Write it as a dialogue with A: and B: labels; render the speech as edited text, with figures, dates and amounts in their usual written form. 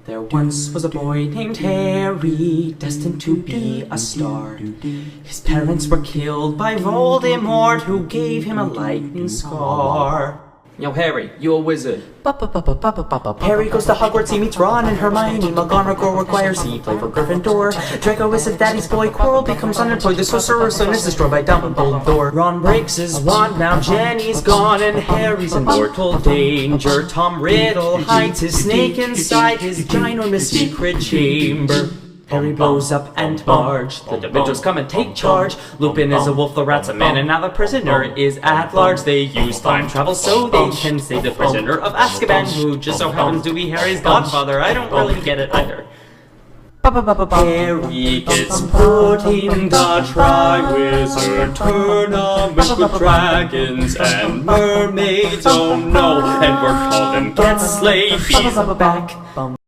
A: There once was a boy named Harry, destined to be a star. His parents were killed by Voldemort, who gave him a lightning scar. Yo, Harry, you a wizard. Harry goes to Hogwarts, he meets Ron and Hermione. McGonagall requires he play for Gryffindor. Draco is his daddy's boy, Quirrell becomes unemployed. The Sorcerer's Stone is destroyed by Dumbledore. Ron breaks his wand, now Jenny's gone, and Harry's in mortal danger. Tom Riddle hides his snake inside his ginormous secret chamber. Harry blows up and Marge. The Dementors come and take charge. Lupin is a wolf, the rat's a man, and now the prisoner is at large. They use time travel so they can save the prisoner of Azkaban, who just so happens to be Harry's godfather. I don't really get it either. Harry gets put in the Triwizard Tournament with dragons and mermaids, oh no, and we're called and get slayed. He's back.